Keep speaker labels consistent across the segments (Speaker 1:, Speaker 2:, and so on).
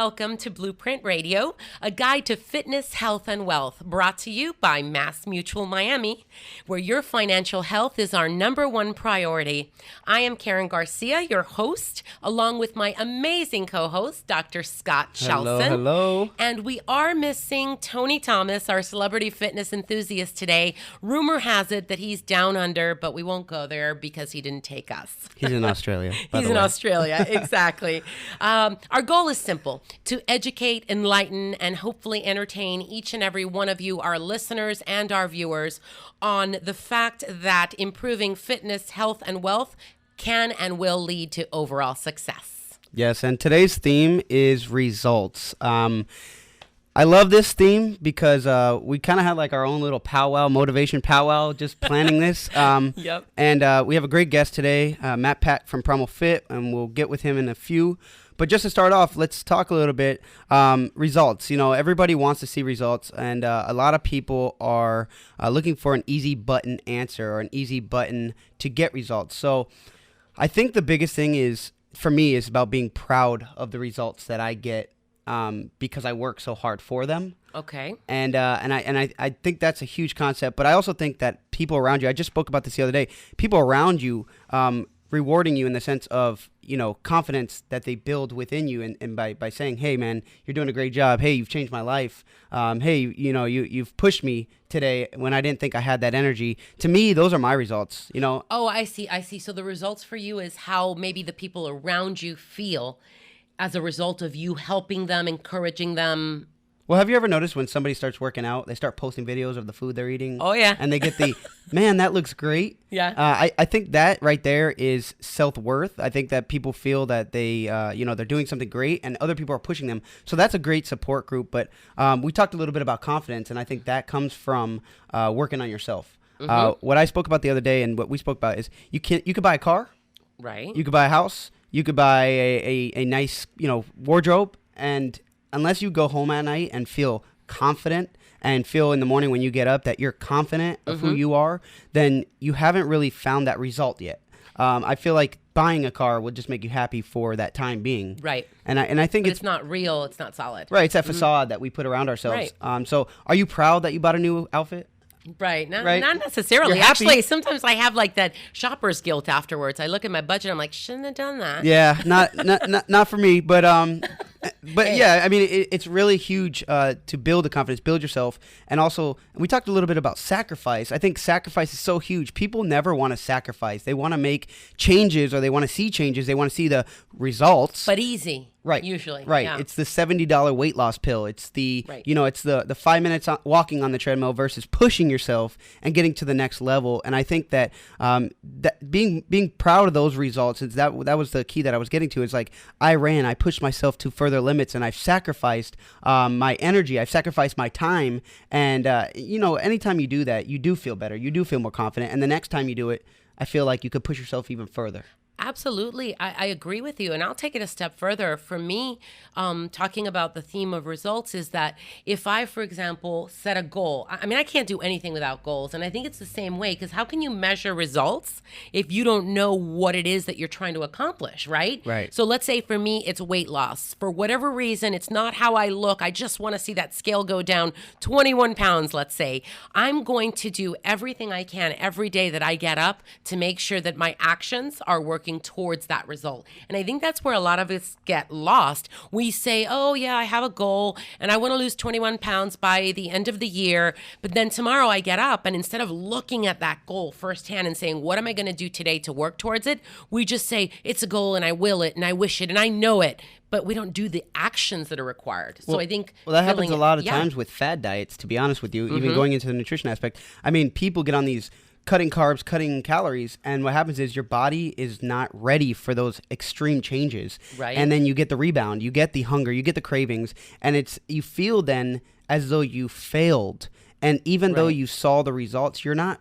Speaker 1: welcome to Blueprint Radio, a guide to fitness, health, and wealth, brought to you by Mass Mutual Miami, where your financial health is our number one priority. I am Karen Garcia, your host, along with my amazing co-host, Dr. Scott Kjelson.
Speaker 2: Hello.
Speaker 1: And we are missing Tony Thomas, our celebrity fitness enthusiast today. Rumor has it that he's down under, but we won't go there because he didn't take us.
Speaker 2: He's in Australia.
Speaker 1: He's in Australia, exactly. Our goal is simple: to educate, enlighten, and hopefully entertain each and every one of you, our listeners and our viewers, on the fact that improving fitness, health, and wealth can and will lead to overall success.
Speaker 2: Yes, and today's theme is results. I love this theme because we kind of had like our own little powwow, motivation powwow, just planning this.
Speaker 1: Yep.
Speaker 2: And we have a great guest today, Matt Pack from Primal Fit, and we'll get with him in a few. But just to start off, let's talk a little bit results. You know, everybody wants to see results, and a lot of people are looking for an easy button answer or an easy button to get results. So I think the biggest thing is, for me, is about being proud of the results that I get because I work so hard for them.
Speaker 1: Okay.
Speaker 2: And I think that's a huge concept. But I also think that people around you, I just spoke about this the other day, people around you rewarding you in the sense of, you know, confidence that they build within you, and by saying, hey man, you're doing a great job, hey, you've changed my life, hey, you know, you've pushed me today when I didn't think I had that energy. To me, those are my results, you know.
Speaker 1: Oh, I see. So the results for you is how maybe the people around you feel as a result of you helping them, encouraging them.
Speaker 2: Well, have you ever noticed when somebody starts working out, they start posting videos of the food they're eating?
Speaker 1: Oh, yeah.
Speaker 2: And they get the, man, that looks great.
Speaker 1: Yeah.
Speaker 2: I think that right there is self-worth. I think that people feel that they, you know, they're doing something great and other people are pushing them. So that's a great support group. But we talked a little bit about confidence, and I think that comes from working on yourself. Mm-hmm. What I spoke about the other day and what we spoke about is you could buy a car.
Speaker 1: Right.
Speaker 2: You could buy a house. You could buy a nice, you know, wardrobe, and unless you go home at night and feel confident and feel in the morning when you get up that you're confident of who you are, then you haven't really found that result yet. I feel like buying a car would just make you happy for that time being.
Speaker 1: Right.
Speaker 2: And I think
Speaker 1: it's not real. It's not solid.
Speaker 2: Right. It's that facade that we put around ourselves.
Speaker 1: Right.
Speaker 2: So are you proud that you bought a new outfit?
Speaker 1: Right. Not necessarily.
Speaker 2: You're happy.
Speaker 1: Actually, sometimes I have like that shopper's guilt afterwards. I look at my budget. I'm like, shouldn't have done that.
Speaker 2: Yeah. Not for me. But yeah, I mean, it's really huge to build the confidence, build yourself. And also, we talked a little bit about sacrifice. I think sacrifice is so huge. People never want to sacrifice. They want to make changes, or they want to see changes. They want to see the results.
Speaker 1: But easy.
Speaker 2: Right.
Speaker 1: Usually.
Speaker 2: Right.
Speaker 1: Yeah.
Speaker 2: It's the $70 weight loss pill. It's the, you know, it's the 5 minutes walking on the treadmill versus pushing yourself and getting to the next level. And I think that that being proud of those results, is that was the key that I was getting to. Is like, I pushed myself to further limits, and I've sacrificed my energy. I've sacrificed my time. And, you know, anytime you do that, you do feel better. You do feel more confident. And the next time you do it, I feel like you could push yourself even further.
Speaker 1: Absolutely. I agree with you. And I'll take it a step further. For me, talking about the theme of results is that if I, for example, set a goal, I mean, I can't do anything without goals. And I think it's the same way, because how can you measure results if you don't know what it is that you're trying to accomplish, right?
Speaker 2: Right.
Speaker 1: So let's say for me, it's weight loss. For whatever reason, it's not how I look. I just want to see that scale go down 21 pounds, let's say. I'm going to do everything I can every day that I get up to make sure that my actions are working towards that result. And I think that's where a lot of us get lost. We say, oh yeah, I have a goal and I want to lose 21 pounds by the end of the year. But then tomorrow I get up, and instead of looking at that goal firsthand and saying, what am I going to do today to work towards it? We just say, it's a goal and I will it and I wish it and I know it. But we don't do the actions that are required. So I think...
Speaker 2: Well, that happens a lot of times with fad diets, to be honest with you, even going into the nutrition aspect. I mean, people get on these cutting carbs, cutting calories, and what happens is your body is not ready for those extreme changes.
Speaker 1: Right.
Speaker 2: And then you get the rebound, you get the hunger, you get the cravings, and you feel then as though you failed. And even though you saw the results, you're not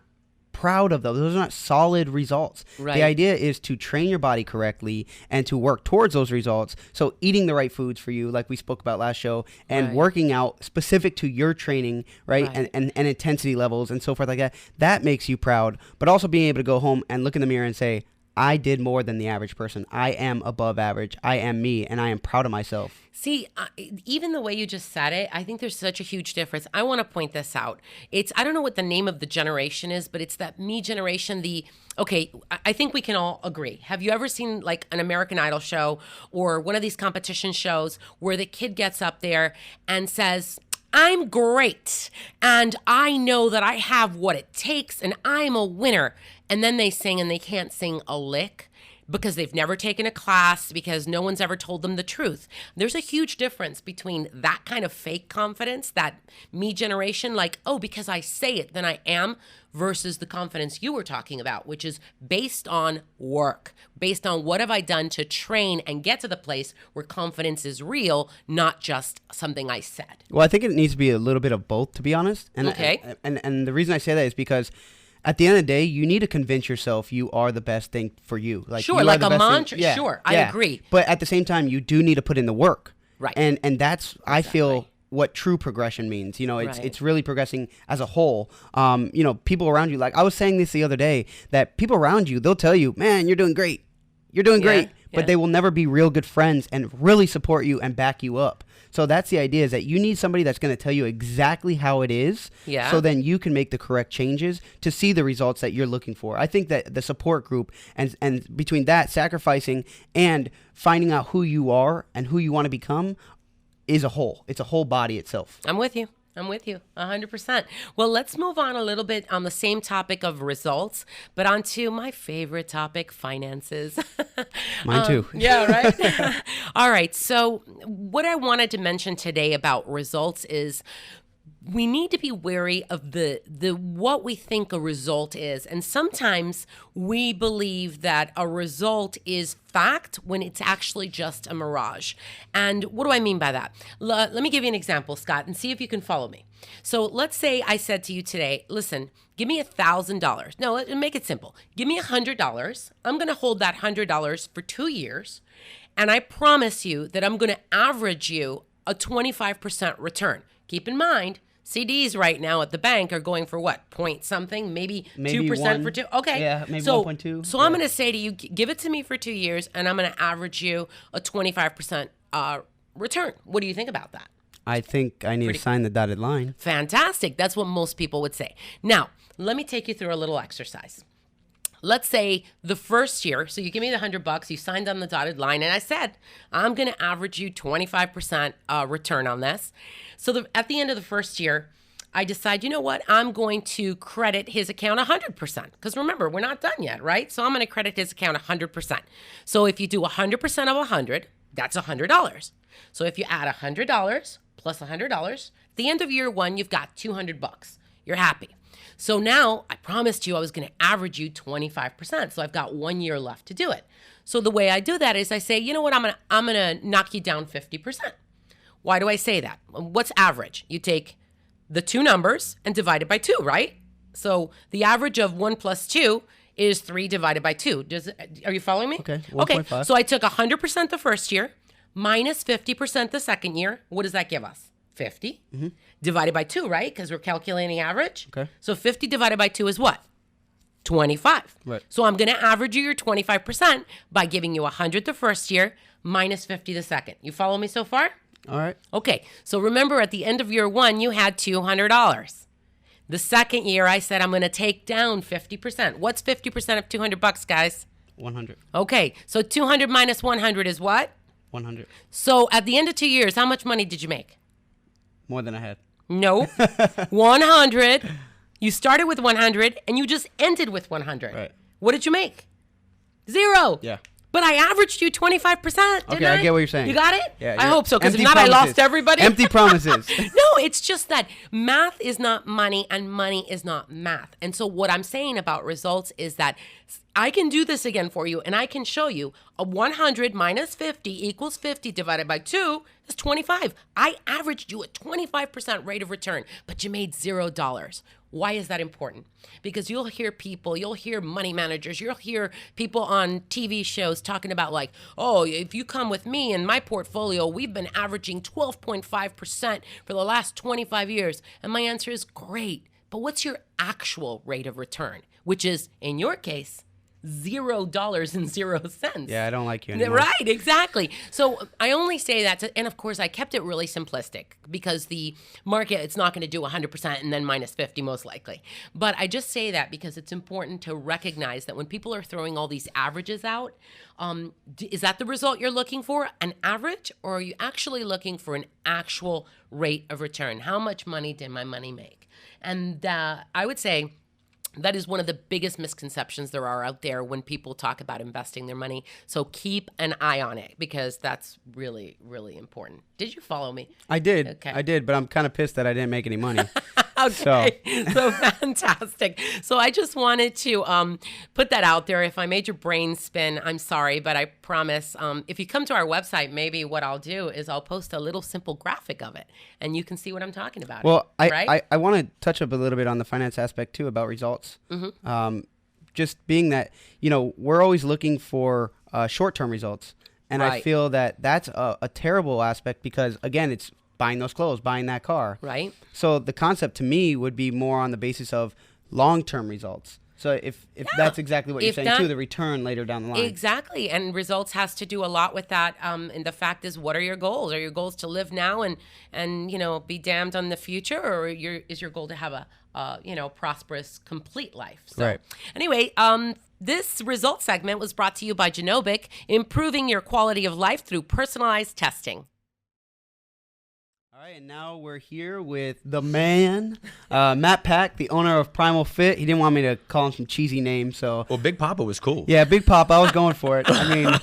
Speaker 2: proud of those. Those are not solid results.
Speaker 1: Right.
Speaker 2: The idea is to train your body correctly and to work towards those results. So eating the right foods for you, like we spoke about last show, and working out specific to your training, right? And intensity levels and so forth like that, that makes you proud. But also being able to go home and look in the mirror and say, I did more than the average person. I am above average. I am me, and I am proud of myself.
Speaker 1: See, even the way you just said it, I think there's such a huge difference. I want to point this out. I don't know what the name of the generation is, but it's that me generation. Okay, I think we can all agree. Have you ever seen like an American Idol show or one of these competition shows where the kid gets up there and says, I'm great, and I know that I have what it takes, and I'm a winner. And then they sing and they can't sing a lick because they've never taken a class, because no one's ever told them the truth. There's a huge difference between that kind of fake confidence, that me generation, like, oh, because I say it, then I am, versus the confidence you were talking about, which is based on work, based on what have I done to train and get to the place where confidence is real, not just something I said.
Speaker 2: Well, I think it needs to be a little bit of both, to be honest. And,
Speaker 1: okay.
Speaker 2: And the reason I say that is because at the end of the day, you need to convince yourself you are the best thing for you. Like,
Speaker 1: sure, like a mantra. Yeah, sure, I agree.
Speaker 2: But at the same time, you do need to put in the work.
Speaker 1: Right.
Speaker 2: And that's, exactly. I feel, what true progression means. You know, it's really progressing as a whole. You know, people around you, like I was saying this the other day, that people around you, they'll tell you, man, you're doing great. You're doing great. But they will never be real good friends and really support you and back you up. So that's the idea, is that you need somebody that's going to tell you exactly how it is.
Speaker 1: Yeah.
Speaker 2: So then you can make the correct changes to see the results that you're looking for. I think that the support group and between that, sacrificing and finding out who you are and who you want to become is a whole. It's a whole body itself.
Speaker 1: I'm with you. 100%. Well, let's move on a little bit on the same topic of results, but onto my favorite topic, finances.
Speaker 2: Mine too.
Speaker 1: Yeah, right? All right. So what I wanted to mention today about results is we need to be wary of the what we think a result is. And sometimes we believe that a result is fact when it's actually just a mirage. And what do I mean by that? Let me give you an example, Scott, and see if you can follow me. So let's say I said to you today, listen, give me $1,000. No, make it simple. Give me $100. I'm going to hold that $100 for 2 years. And I promise you that I'm going to average you a 25% return. Keep in mind, CDs right now at the bank are going for what? Point something, maybe 2% for 2. Okay.
Speaker 2: Yeah, maybe 1.2.
Speaker 1: So I'm going to say to you, give it to me for 2 years, and I'm going to average you a 25% return. What do you think about that?
Speaker 2: I think I need to sign the dotted line.
Speaker 1: Fantastic. That's what most people would say. Now, let me take you through a little exercise. Let's say the first year, so you give me the $100, you signed on the dotted line, and I said, I'm going to average you 25% return on this. So at the end of the first year, I decide, you know what, I'm going to credit his account 100%. Because remember, we're not done yet, right? So I'm going to credit his account 100%. So if you do 100% of 100, that's $100. So if you add $100 plus $100, at the end of year one, you've got $200. You're happy. So now I promised you I was going to average you 25%. So I've got 1 year left to do it. So the way I do that is I say, you know what, I'm going to knock you down 50%. Why do I say that? What's average? You take the two numbers and divide it by 2, right? So the average of 1 plus 2 is 3 divided by 2. Are you following me?
Speaker 2: Okay, 1.5.
Speaker 1: Okay, so I took 100% the first year minus 50% the second year. What does that give us? 50 divided by 2, right? Because we're calculating average.
Speaker 2: Okay.
Speaker 1: So 50 divided by 2 is what? 25.
Speaker 2: Right.
Speaker 1: So I'm going to average you your 25% by giving you 100 the first year minus 50 the second. You follow me so far?
Speaker 2: All right.
Speaker 1: Okay. So remember, at the end of year one, you had $200. The second year, I said I'm going to take down 50%. What's 50% of $200, guys?
Speaker 2: 100.
Speaker 1: Okay. So 200 minus 100 is what?
Speaker 2: 100.
Speaker 1: So at the end of 2 years, how much money did you make?
Speaker 2: More than I had.
Speaker 1: No. 100. You started with 100 and you just ended with 100.
Speaker 2: Right.
Speaker 1: What did you make? 0.
Speaker 2: Yeah.
Speaker 1: But I averaged you 25%, didn't
Speaker 2: Okay, I get what you're saying.
Speaker 1: You got it?
Speaker 2: Yeah.
Speaker 1: I hope so, because if
Speaker 2: Empty
Speaker 1: not,
Speaker 2: promises.
Speaker 1: I lost everybody.
Speaker 2: Empty promises.
Speaker 1: No, it's just that math is not money and money is not math. And so what I'm saying about results is that I can do this again for you, and I can show you a 100 minus 50 equals 50 divided by 2 is 25. I averaged you a 25% rate of return, but you made $0. Why is that important? Because you'll hear money managers, you'll hear people on TV shows talking about like, oh, if you come with me in my portfolio, we've been averaging 12.5% for the last 25 years. And my answer is great. But what's your actual rate of return? Which is, in your case, $0.00.
Speaker 2: Yeah, I don't like you anymore.
Speaker 1: Right, exactly. So I only say that, and of course I kept it really simplistic because the market, it's not going to do 100% and then minus 50 most likely. But I just say that because it's important to recognize that when people are throwing all these averages out, is that the result you're looking for, an average, or are you actually looking for an actual rate of return? How much money did my money make? And I would say that is one of the biggest misconceptions there are out there when people talk about investing their money. So keep an eye on it because that's really, really important. Did you follow me?
Speaker 2: I did.
Speaker 1: Okay.
Speaker 2: I did, but I'm kind of pissed that I didn't make any money.
Speaker 1: Okay, so fantastic. So I just wanted to put that out there. If I made your brain spin, I'm sorry, but I promise if you come to our website, maybe what I'll do is I'll post a little simple graphic of it, and you can see what I'm talking about.
Speaker 2: Well,
Speaker 1: right?
Speaker 2: I want to touch up a little bit on the finance aspect, too, about results. Mm-hmm. Just being that, we're always looking for short-term results. And
Speaker 1: right.
Speaker 2: I feel that that's a terrible aspect because, again, it's buying those clothes, buying that car.
Speaker 1: Right.
Speaker 2: So the concept to me would be more on the basis of long-term results. So if that's exactly what you're saying too, the return later down the line.
Speaker 1: Exactly. And results has to do a lot with that. And the fact is, what are your goals? Are your goals to live now and be damned on the future? Or is your goal to have a prosperous, complete life? So
Speaker 2: right.
Speaker 1: Anyway, this results segment was brought to you by Genobic, improving your quality of life through personalized testing.
Speaker 2: All right, and now we're here with the man, Matt Pack, the owner of Primal Fit. He didn't want me to call him some cheesy name, so.
Speaker 3: Well, Big Papa was cool.
Speaker 2: Yeah, Big Papa. I was going for it. I mean,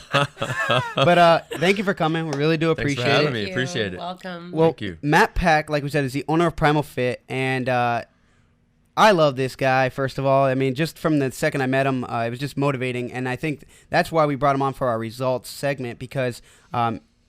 Speaker 2: but thank you for coming. We really do appreciate
Speaker 3: Thanks for having
Speaker 2: it.
Speaker 3: me. Appreciate it.
Speaker 1: Welcome.
Speaker 2: Well,
Speaker 3: Thank you.
Speaker 2: Matt Pack, like we said, is the owner of Primal Fit, and I love this guy, first of all. I mean, just from the second I met him, it was just motivating, and I think that's why we brought him on for our results segment because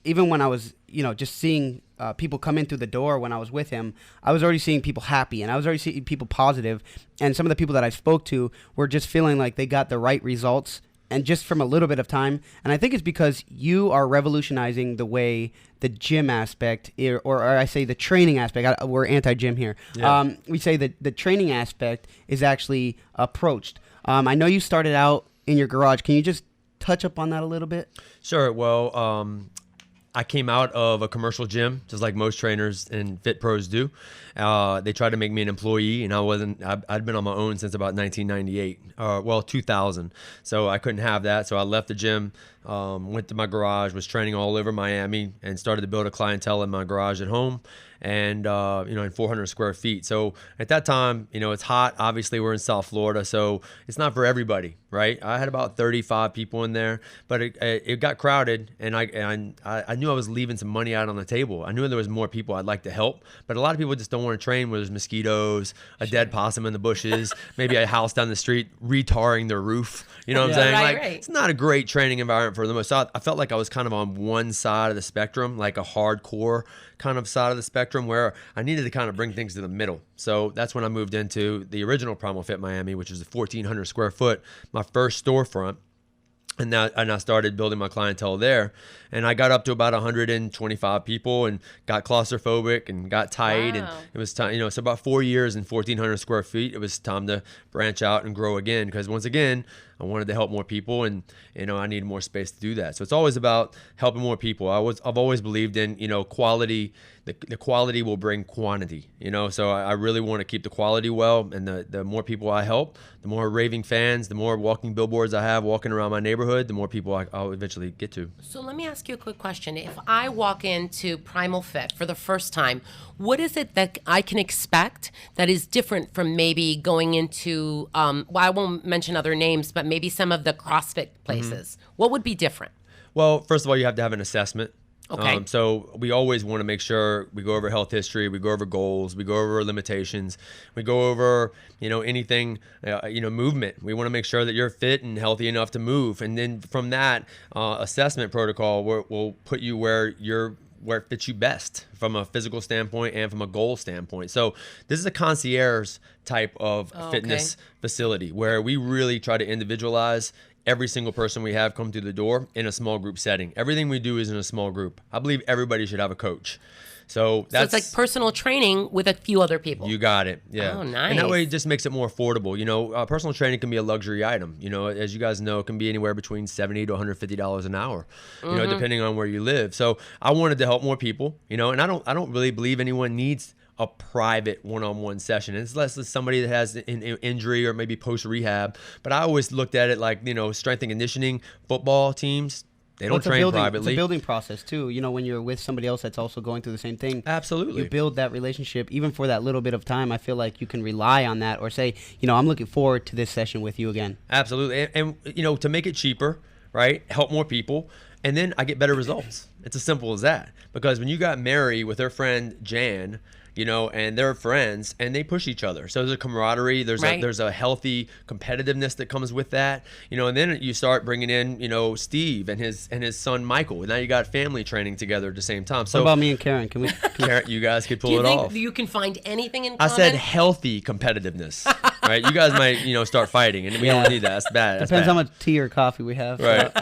Speaker 2: even when I was, just seeing people come in through the door when I was with him, I was already seeing people happy and I was already seeing people positive. And some of the people that I spoke to were just feeling like they got the right results and just from a little bit of time. And I think it's because you are revolutionizing the way the gym aspect, or I say the training aspect, we're anti-gym here. Yeah. We say that the training aspect is actually approached. I know you started out in your garage. Can you just touch up on that a little bit?
Speaker 3: Sure. Well, I came out of a commercial gym, just like most trainers and fit pros do. They tried to make me an employee, and I'd been on my own since about 1998, 2000. So I couldn't have that. So I left the gym, went to my garage, was training all over Miami, and started to build a clientele in my garage at home. And, in 400 square feet. So at that time, it's hot. Obviously, we're in South Florida, so it's not for everybody, right? I had about 35 people in there, but it got crowded, and I knew I was leaving some money out on the table. I knew there was more people I'd like to help, but a lot of people just don't want to train where there's mosquitoes, a dead possum in the bushes, maybe a house down the street retarring their roof. You know what I'm saying?
Speaker 1: Right.
Speaker 3: It's not a great training environment for the most. So I felt like I was kind of on one side of the spectrum, like a hardcore kind of side of the spectrum where I needed to kind of bring things to the middle. So that's when I moved into the original Primal Fit Miami, which is a 1,400 square foot, my first storefront. And I started building my clientele there. And I got up to about 125 people and got claustrophobic and got tight.
Speaker 1: Wow.
Speaker 3: And it was time, so about 4 years and 1,400 square feet, it was time to branch out and grow again. Because once again, I wanted to help more people and, I needed more space to do that. So it's always about helping more people. I've always believed in, quality. The quality will bring quantity, so I really want to keep the quality well. And the more people I help, the more raving fans, the more walking billboards I have walking around my neighborhood, the more people I'll eventually get to.
Speaker 1: So let me ask you a quick question. If I walk into Primal Fit for the first time, what is it that I can expect that is different from maybe going into, I won't mention other names, but maybe some of the CrossFit places? Mm-hmm. What would be different?
Speaker 3: Well, first of all, you have to have an assessment.
Speaker 1: Okay.
Speaker 3: So we always want to make sure we go over health history, we go over goals, we go over limitations, we go over, anything, movement. We want to make sure that you're fit and healthy enough to move. And then from that assessment protocol, we'll put you where it fits you best from a physical standpoint and from a goal standpoint. So this is a concierge type of fitness facility where we really try to individualize every single person we have come through the door in a small group setting. Everything we do is in a small group. I believe everybody should have a coach. So
Speaker 1: it's like personal training with a few other people.
Speaker 3: You got it. Yeah.
Speaker 1: Oh, nice.
Speaker 3: And that way it just makes it more affordable. Personal training can be a luxury item. As you guys know, it can be anywhere between $70 to $150 an hour, depending on where you live. So I wanted to help more people, and I don't really believe anyone needs a private one-on-one session, unless it's somebody that has an injury or maybe post-rehab. But I always looked at it like, strength and conditioning football teams. They don't train privately.
Speaker 2: It's a building process too. When you're with somebody else that's also going through the same thing.
Speaker 3: Absolutely.
Speaker 2: You build that relationship even for that little bit of time. I feel like you can rely on that or say, I'm looking forward to this session with you again.
Speaker 3: Absolutely. And to make it cheaper, right? Help more people. And then I get better results. It's as simple as that. Because when you got Mary with her friend Jan, and they're friends and they push each other. So there's a camaraderie. There's a healthy competitiveness that comes with that. And then you start bringing in, Steve and his son Michael. And now you got family training together at the same time. So
Speaker 2: what about me and Karen? Can we?
Speaker 3: Karen, you guys could pull it off.
Speaker 1: Do you think you can find anything in common?
Speaker 3: I said healthy competitiveness. Right? You guys might, start fighting, and we don't need that. That's bad.
Speaker 2: Depends how much tea or coffee we have.
Speaker 3: Right.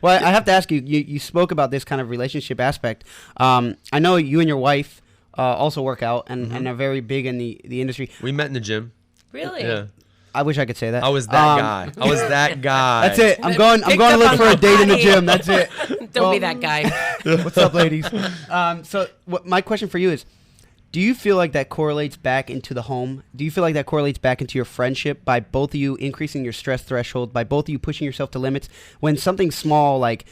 Speaker 2: Well, I have to ask you. You spoke about this kind of relationship aspect. I know you and your wife also work out and are very big in the industry.
Speaker 3: We met in the gym.
Speaker 1: Really?
Speaker 3: Yeah.
Speaker 2: I wish I could say that.
Speaker 3: I was that guy. I was that guy.
Speaker 2: That's it. I'm going to look for a date in the gym. That's it.
Speaker 1: Don't be that guy.
Speaker 2: What's up, ladies? My question for you is, do you feel like that correlates back into the home? Do you feel like that correlates back into your friendship by both of you increasing your stress threshold, by both of you pushing yourself to limits? When something small like,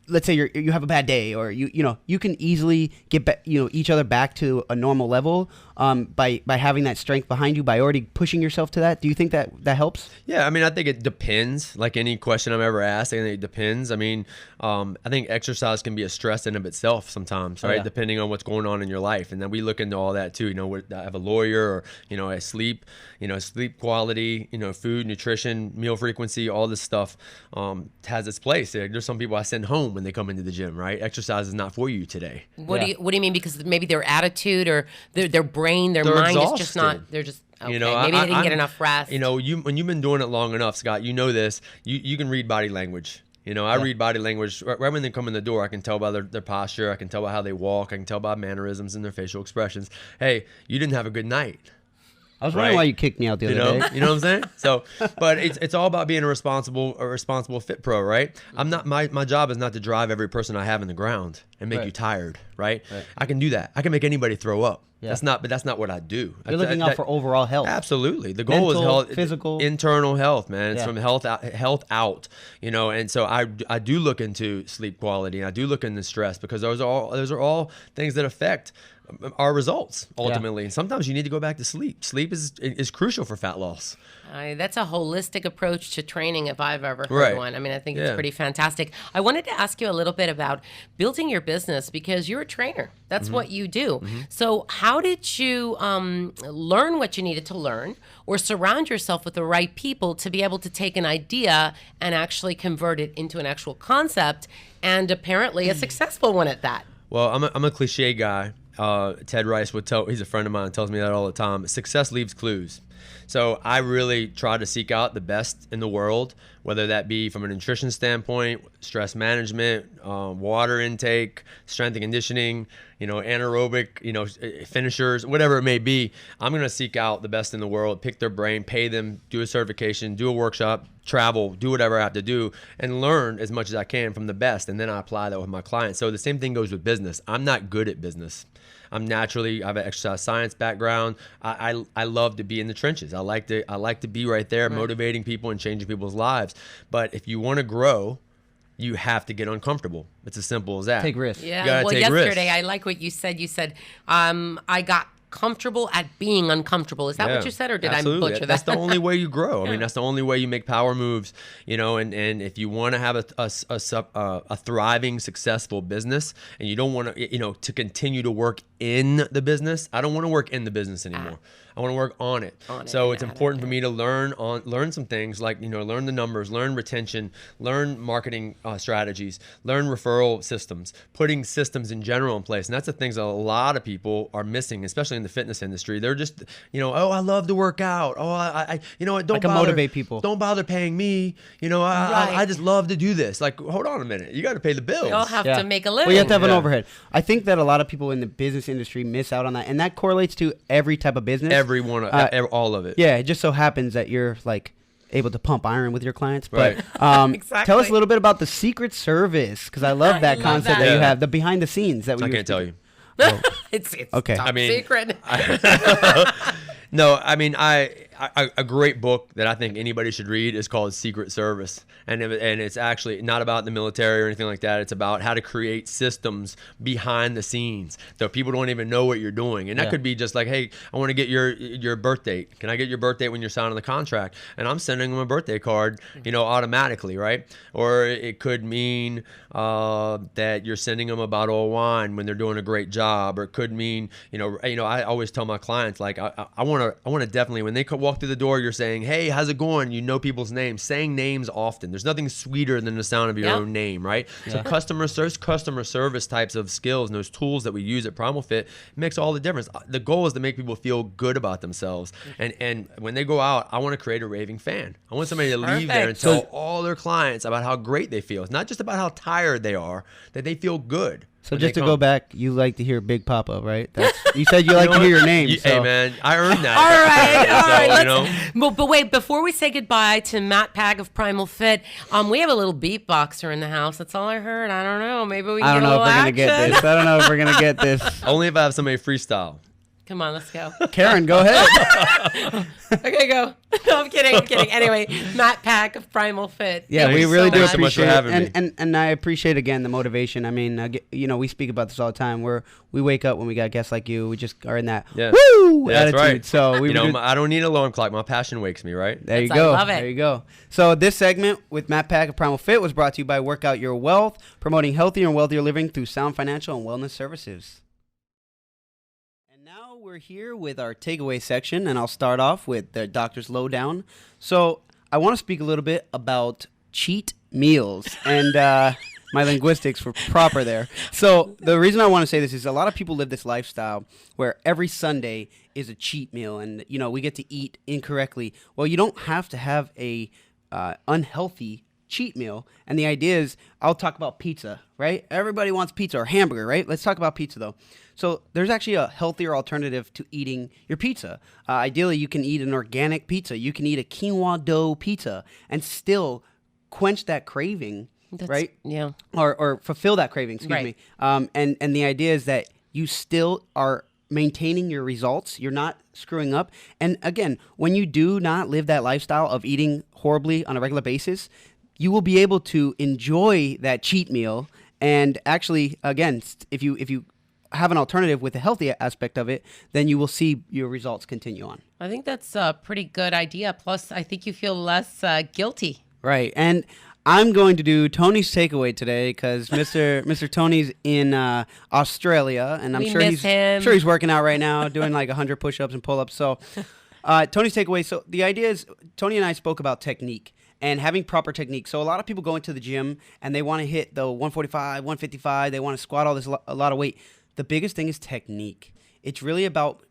Speaker 2: let's say you have a bad day, or you can easily get each other back to a normal level by having that strength behind you, by already pushing yourself to that. Do you think that helps?
Speaker 3: Yeah, I think it depends. Like any question I'm ever asked, I think it depends. I think exercise can be a stress in of itself sometimes, right? Depending on what's going on in your life, and then we look into all that too. I have a lawyer, or I sleep quality, food, nutrition, meal frequency, all this stuff has its place. There's some people I send home when they come into the gym, right? Exercise is not for you today.
Speaker 1: What do you mean? Because maybe their attitude or their brain, their mind
Speaker 3: exhausted.
Speaker 1: is just not. They're just okay. Maybe they didn't get enough rest.
Speaker 3: When you've been doing it long enough, Scott, this. You can read body language. I read body language right when they come in the door. I can tell by their posture. I can tell by how they walk. I can tell by mannerisms and their facial expressions. Hey, you didn't have a good night.
Speaker 2: I was wondering why you kicked me out the other day.
Speaker 3: You know what I'm saying? So, but it's all about being a responsible fit pro, right? I'm not my job is not to drive every person I have in the ground and make you tired, right? I can do that. I can make anybody throw up. Yeah. That's not what I do.
Speaker 2: You're looking out for overall health.
Speaker 3: Absolutely. The goal is health, physical, internal health, man. It's from health out, and so I do look into sleep quality, and I do look into stress, because those are all things that affect our results ultimately. And sometimes you need to go back to sleep. Sleep is crucial for fat loss.
Speaker 1: That's a holistic approach to training if I've ever heard one. I think it's pretty fantastic. I wanted to ask you a little bit about building your business, because you're a trainer. That's what you do. So how did you learn what you needed to learn, or surround yourself with the right people to be able to take an idea and actually convert it into an actual concept, and apparently a successful one at that?
Speaker 3: Well, I'm a cliche guy. Ted Rice he's a friend of mine, tells me that all the time. Success leaves clues. So I really try to seek out the best in the world, whether that be from a nutrition standpoint, stress management, water intake, strength and conditioning, anaerobic, finishers, whatever it may be. I'm going to seek out the best in the world, pick their brain, pay them, do a certification, do a workshop, travel, do whatever I have to do, and learn as much as I can from the best. And then I apply that with my clients. So the same thing goes with business. I'm not good at business. I have an exercise science background. I love to be in the trenches. I like to be right there, motivating people and changing people's lives. But if you want to grow, you have to get uncomfortable. It's as simple as that.
Speaker 2: Take risks.
Speaker 1: Yeah. Well, yesterday I like what you said. You said I got comfortable at being uncomfortable. Is that what you said, or did
Speaker 3: absolutely.
Speaker 1: I butcher that?
Speaker 3: That's the only way you grow. That's the only way you make power moves. And if you want to have a thriving, successful business, and you don't want to, to continue to work in the business. I don't want to work in the business anymore. I want to work on it. So it's important for me to learn some things like, learn the numbers, learn retention, learn marketing strategies, learn referral systems, putting systems in general in place. And that's the things that a lot of people are missing, especially in the fitness industry. They're just, oh, I love to work out. Oh, I don't
Speaker 2: I can motivate people.
Speaker 3: Don't bother paying me. I just love to do this. Like, hold on a minute. You got to pay the bills.
Speaker 1: We all have to make a living.
Speaker 2: Well, you have to have an overhead. I think that a lot of people in the business industry miss out on that. And that correlates to every type of business.
Speaker 3: All of it.
Speaker 2: Yeah, it just so happens that you're like able to pump iron with your clients. But
Speaker 1: exactly.
Speaker 2: Tell us a little bit about the secret service, because I love that concept that you have, the behind the scenes that we
Speaker 3: I can't tell you.
Speaker 1: Oh. it's
Speaker 2: okay.
Speaker 1: top secret.
Speaker 3: No, I mean, a great book that I think anybody should read is called Secret Service. And it's actually not about the military or anything like that. It's about how to create systems behind the scenes so people don't even know what you're doing. And that could be just like, hey, I want to get your birth date. Can I get your birth date when you're signing the contract? And I'm sending them a birthday card, automatically, right? Or it could mean that you're sending them a bottle of wine when they're doing a great job. Or it could mean, I always tell my clients, like, I want to definitely, when they walk through the door, you're saying, hey, how's it going? You know people's names. Saying names often. There's nothing sweeter than the sound of your own name, right? So customer service types of skills and those tools that we use at Primal Fit makes all the difference. The goal is to make people feel good about themselves. And when they go out, I want to create a raving fan. I want somebody to leave there and tell all their clients about how great they feel. It's not just about how tired they are, that they feel good.
Speaker 2: So just to go back, you like to hear Big Papa, right? You said you like to hear your name.
Speaker 3: Hey, man, I earned that.
Speaker 1: All right. But wait, before we say goodbye to Matt Pack of Primal Fit, we have a little beatboxer in the house. That's all I heard. I don't know. Maybe we can
Speaker 2: I don't know if we're going to get this. I don't know if we're going to get this.
Speaker 3: Only if I have somebody freestyle.
Speaker 1: Come on, let's go.
Speaker 2: Karen, go ahead.
Speaker 1: Okay, go. No, I'm kidding. Anyway, Matt Pack of Primal Fit.
Speaker 2: Yeah, we really do
Speaker 3: so much for
Speaker 2: appreciate
Speaker 3: having
Speaker 2: it. And I appreciate, again, the motivation. I mean, we speak about this all the time. We wake up when we got guests like you. We just are in that woo attitude.
Speaker 3: That's right.
Speaker 2: So
Speaker 3: I don't need an alarm clock. My passion wakes me, right?
Speaker 2: There you go.
Speaker 1: I love it.
Speaker 2: There you go. So this segment with Matt Pack of Primal Fit was brought to you by Work Out Your Wealth, promoting healthier and wealthier living through sound financial and wellness services. Now we're here with our takeaway section, and I'll start off with the doctor's lowdown. So I want to speak a little bit about cheat meals, and my linguistics were proper there. So the reason I want to say this is a lot of people live this lifestyle where every Sunday is a cheat meal, and we get to eat incorrectly. Well, you don't have to have a unhealthy cheat meal, and the idea is, I'll talk about pizza, right? Everybody wants pizza or hamburger, right? Let's talk about pizza though. So there's actually a healthier alternative to eating your pizza. Ideally, you can eat an organic pizza. You can eat a quinoa dough pizza and still quench that craving, right?
Speaker 1: Yeah.
Speaker 2: Or fulfill that craving, excuse me. And the idea is that you still are maintaining your results. You're not screwing up. And again, when you do not live that lifestyle of eating horribly on a regular basis, you will be able to enjoy that cheat meal. And actually, again, if you have an alternative with the healthy aspect of it, then you will see your results continue on.
Speaker 1: I think that's a pretty good idea. Plus, I think you feel less guilty.
Speaker 2: Right. And I'm going to do Tony's takeaway today because Mr. Tony's in Australia, and I'm sure he's working out right now, doing like 100 push-ups and pull-ups. So Tony's takeaway. So the idea is, Tony and I spoke about technique and having proper technique. So a lot of people go into the gym and they want to hit the 145, 155. They want to squat a lot of weight. The biggest thing is technique. It's really about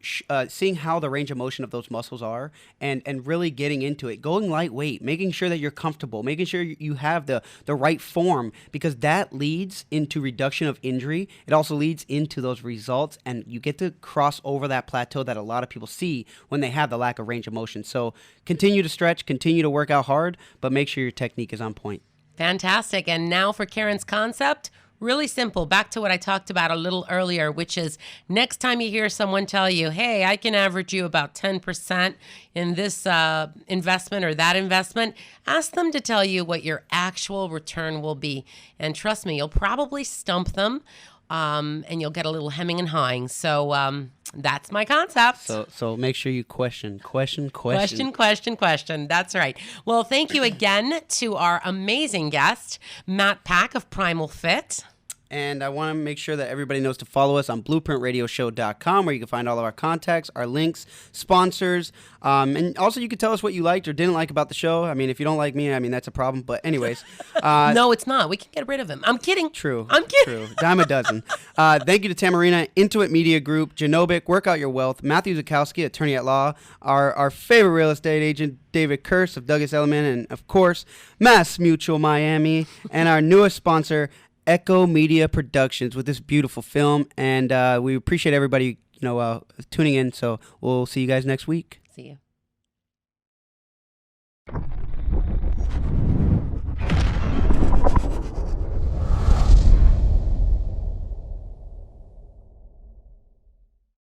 Speaker 2: seeing how the range of motion of those muscles are and really getting into it, going lightweight, making sure that you're comfortable, making sure you have the right form, because that leads into reduction of injury. It also leads into those results, and you get to cross over that plateau that a lot of people see when they have the lack of range of motion. So continue to stretch, continue to work out hard, but make sure your technique is on point.
Speaker 1: Fantastic. And now for Karen's concept. Really simple. Back to what I talked about a little earlier, which is next time you hear someone tell you, hey, I can average you about 10% in this investment or that investment, ask them to tell you what your actual return will be. And trust me, you'll probably stump them and you'll get a little hemming and hawing. So that's my concept.
Speaker 2: So make sure you question.
Speaker 1: That's right. Well, thank you again to our amazing guest, Matt Pack of Primal Fit.
Speaker 2: And I want to make sure that everybody knows to follow us on blueprintradioshow.com, where you can find all of our contacts, our links, sponsors, and also you can tell us what you liked or didn't like about the show. I mean, if you don't like me, I mean, that's a problem. But anyways.
Speaker 1: No, it's not. We can get rid of him. I'm kidding.
Speaker 2: True.
Speaker 1: I'm kidding.
Speaker 2: True. Dime a dozen. Thank you to Tamarina, Intuit Media Group, Genobic, Work Out Your Wealth, Matthew Zukowski, attorney at law, our favorite real estate agent, David Kurse of Douglas Elliman, and of course, Mass Mutual Miami, and our newest sponsor, Echo Media Productions, with this beautiful film. And we appreciate everybody, tuning in. So we'll see you guys next week.
Speaker 1: See you.